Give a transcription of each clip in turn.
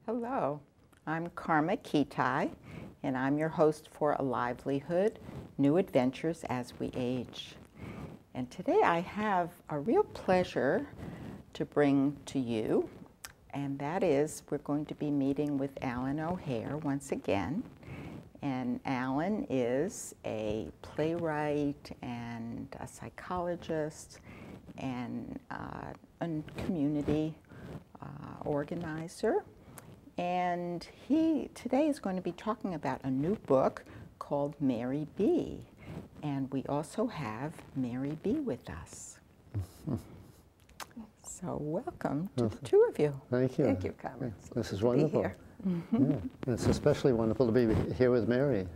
Hello, I'm Karma Kitai, and I'm your host for A Livelihood, New Adventures as We Age. And today I have a real pleasure to bring to you, and that is we're going to be meeting with Alan O'Hare once again. And Alan is a playwright and a psychologist and a community organizer. And he today is going to be talking about a new book called Mary B. And we also have Mary B with us. So welcome to the two of you. Thank you. Thank you, Carmen. This is wonderful. Yeah. It's especially wonderful to be here with Mary.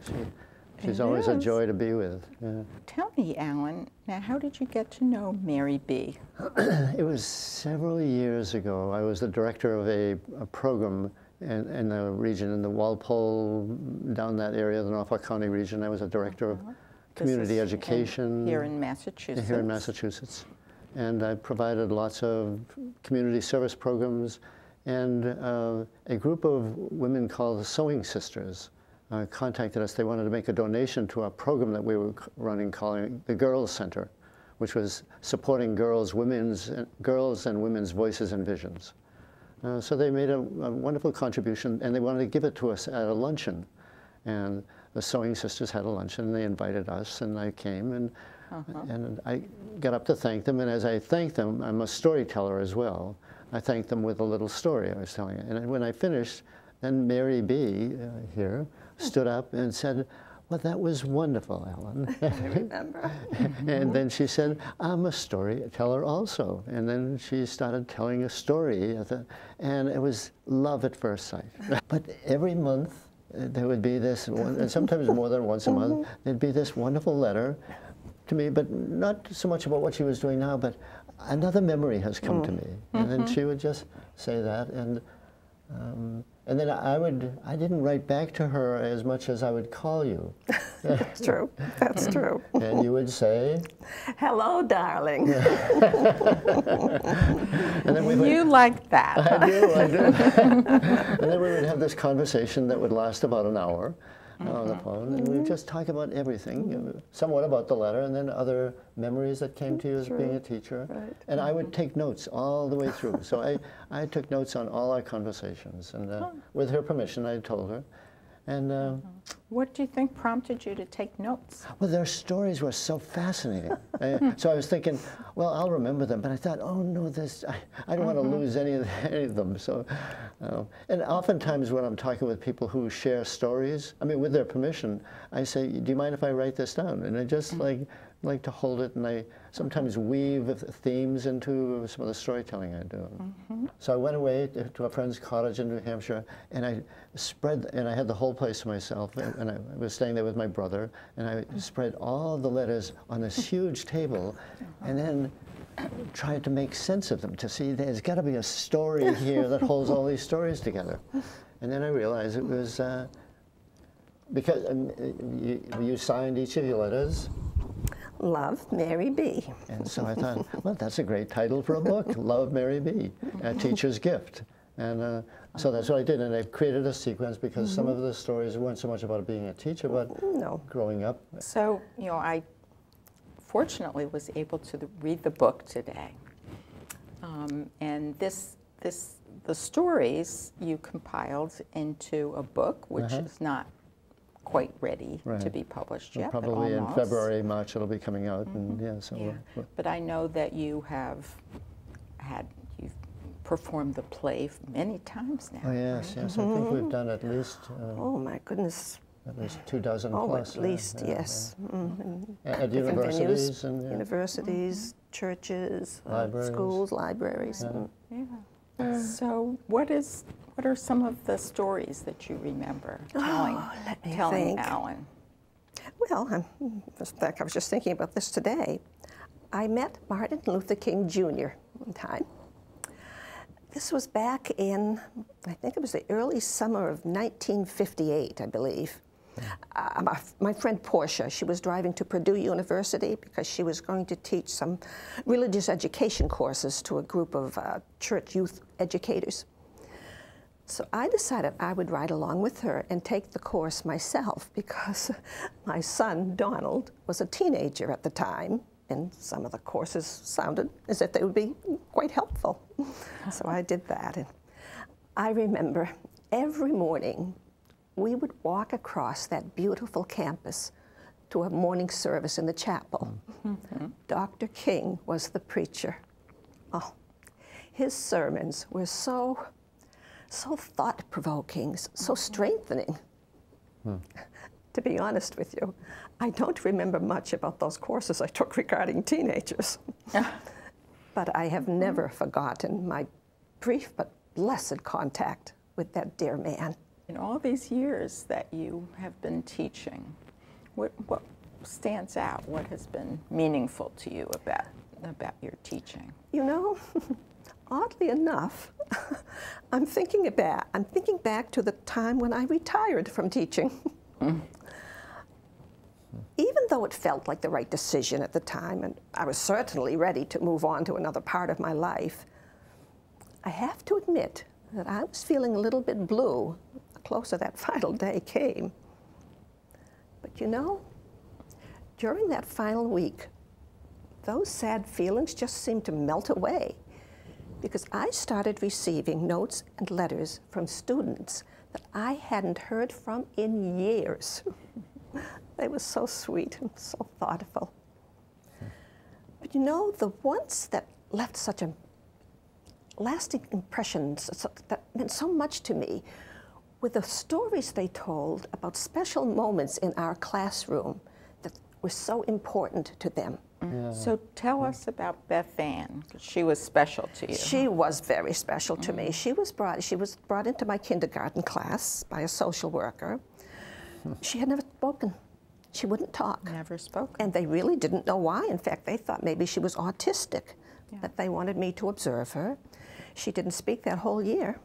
She's always a joy to be with. Yeah. Tell me, Alan, now how did you get to know Mary B? It was several years ago. I was the director of a program in the region, in the Walpole, down that area, the Norfolk County region. I was a director of community education. Here in Massachusetts. Here in Massachusetts. And I provided lots of community service programs. And a group of women called the Sewing Sisters contacted us. They wanted to make a donation to a program that we were running calling the Girls Center, which was supporting girls and women's voices and visions. So they made a wonderful contribution, and they wanted to give it to us at a luncheon. And the Sewing Sisters had a luncheon, and they invited us, and I came, and I got up to thank them. And as I thanked them, I'm a storyteller as well. I thanked them with a little story I was telling. And when I finished, then Mary B. Here stood up and said, "Well, that was wonderful, Alan." I remember. And then she said, "I'm a storyteller also." And then she started telling a story, and it was love at first sight. But every month, there would be this, and sometimes more than once a month, there'd be this wonderful letter to me, but not so much about what she was doing now, but another memory has come to me. And then she would just say that, and then I didn't write back to her as much as I would call you. That's true. That's true. And you would say, "Hello, darling." and then we would, You like that. I do. And then we would have this conversation that would last about an hour on the phone, and we'd just talk about everything, somewhat about the letter, and then other memories that came to you as being a teacher. Right. And I would take notes all the way through. So I took notes on all our conversations, and with her permission, I told her. And What do you think prompted you to take notes? well, their stories were so fascinating. So I was thinking, well, I'll remember them. But I thought, oh no, I don't want to lose any of them. So, and oftentimes when I'm talking with people who share stories, I mean, with their permission, I say, "Do you mind if I write this down?" And I just like to hold it, and I sometimes weave themes into some of the storytelling I do. So I went away to a friend's cottage in New Hampshire, and I had the whole place to myself, and I was staying there with my brother, and I spread all the letters on this huge table, and then tried to make sense of them, to see there's got to be a story here that holds all these stories together. And then I realized it was because you signed each of your letters. Love, Mary B. And so I thought, well, that's a great title for a book, Love, Mary B., A Teacher's Gift. And so that's what I did, and I created a sequence because some of the stories weren't so much about being a teacher, but growing up. So, I fortunately was able to read the book today. And the stories you compiled into a book, which is not quite ready to be published yet. Probably but in February, March, it'll be coming out. And so But I know that you've performed the play many times now. Oh yes, right? yes. I think we've done at least Oh my goodness. at least 2 dozen Oh, plus. at least, yes. At Different universities venues, and universities, churches, Libraries. schools, libraries. So what are some of the stories that you remember telling think. Alan? Well, I was just thinking about this today. I met Martin Luther King Jr. one time. This was back in, I think it was the early summer of 1958, I believe. My friend Portia, she was driving to Purdue University because she was going to teach some religious education courses to a group of church youth educators. So I decided I would ride along with her and take the course myself because my son, Donald, was a teenager at the time, and some of the courses sounded as if they would be quite helpful. So I did that. And I remember every morning we would walk across that beautiful campus to a morning service in the chapel. Dr. King was the preacher. Oh, his sermons were so thought-provoking, so strengthening. To be honest with you, I don't remember much about those courses I took regarding teenagers. But I have never forgotten my brief but blessed contact with that dear man. In all these years that you have been teaching, what stands out? What has been meaningful to you about your teaching? You know, oddly enough, I'm thinking back to the time when I retired from teaching. Even though it felt like the right decision at the time, and I was certainly ready to move on to another part of my life, I have to admit that I was feeling a little bit blue the closer that final day came. But you know, during that final week, those sad feelings just seemed to melt away, because I started receiving notes and letters from students that I hadn't heard from in years. They were so sweet and so thoughtful. But you know, the ones that left such a lasting impression, that meant so much to me, were the stories they told about special moments in our classroom that were so important to them. Yeah. So tell us about Beth Ann, 'cause she was special to you. She was very special to me. She was brought into my kindergarten class by a social worker. She had never spoken. She wouldn't talk. Never spoke. And they really didn't know why. In fact, they thought maybe she was autistic, that they wanted me to observe her. She didn't speak that whole year,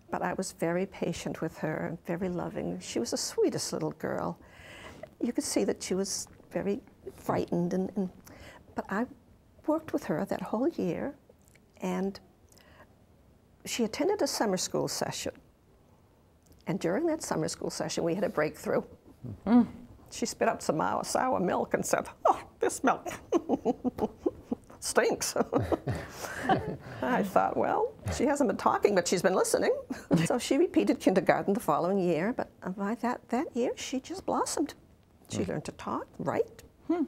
but I was very patient with her and very loving. She was the sweetest little girl. You could see that she was very frightened, but I worked with her that whole year, and she attended a summer school session. And during that summer school session, we had a breakthrough. She spit up some sour milk and said, "Oh, this milk stinks." I thought, well, she hasn't been talking, but she's been listening. So she repeated kindergarten the following year, but by that year, she just blossomed. She learned to talk, write.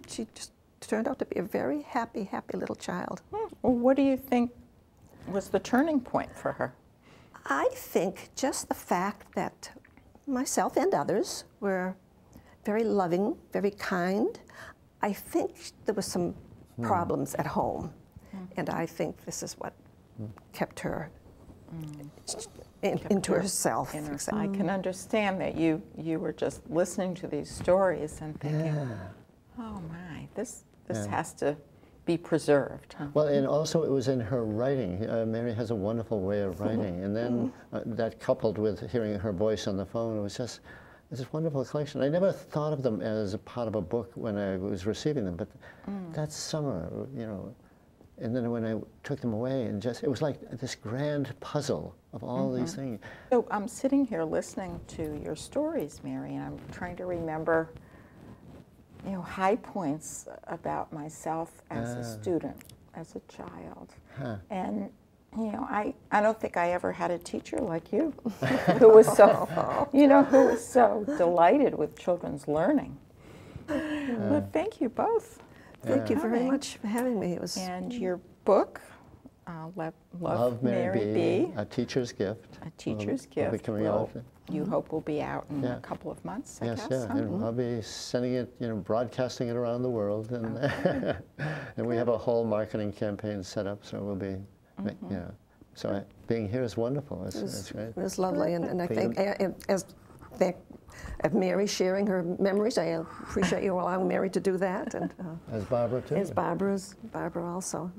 She just turned out to be a very happy, happy little child. Well, what do you think was the turning point for her? I think just the fact that myself and others were very loving, very kind. I think there was some problems at home, and I think this is what kept her into herself. I can understand that you were just listening to these stories and thinking, oh my, this has to be preserved. Huh? Well, and also it was in her writing. Mary has a wonderful way of writing, and then that coupled with hearing her voice on the phone, it was just this wonderful collection. I never thought of them as a part of a book when I was receiving them, but that summer, you know, and then when I took them away, and just, it was like this grand puzzle of all these things. So I'm sitting here listening to your stories, Mary, and I'm trying to remember, you know, high points about myself as a student, as a child. And, you know, I don't think I ever had a teacher like you who was so, you know, who was so delighted with children's learning. Well, thank you both. Thank you very much for having me. It was And your book, Love Mary B. A Teacher's Gift. A Teacher's Gift. You hope will be out in a couple of months, I guess. Yes, and I'll be sending it, you know, broadcasting it around the world, and and we have a whole marketing campaign set up, so we'll be, you know, so being here is wonderful. It's great. It was lovely, and I think as Mary sharing her memories, I appreciate you allowing Mary to do that, and as Barbara too. As Barbara also.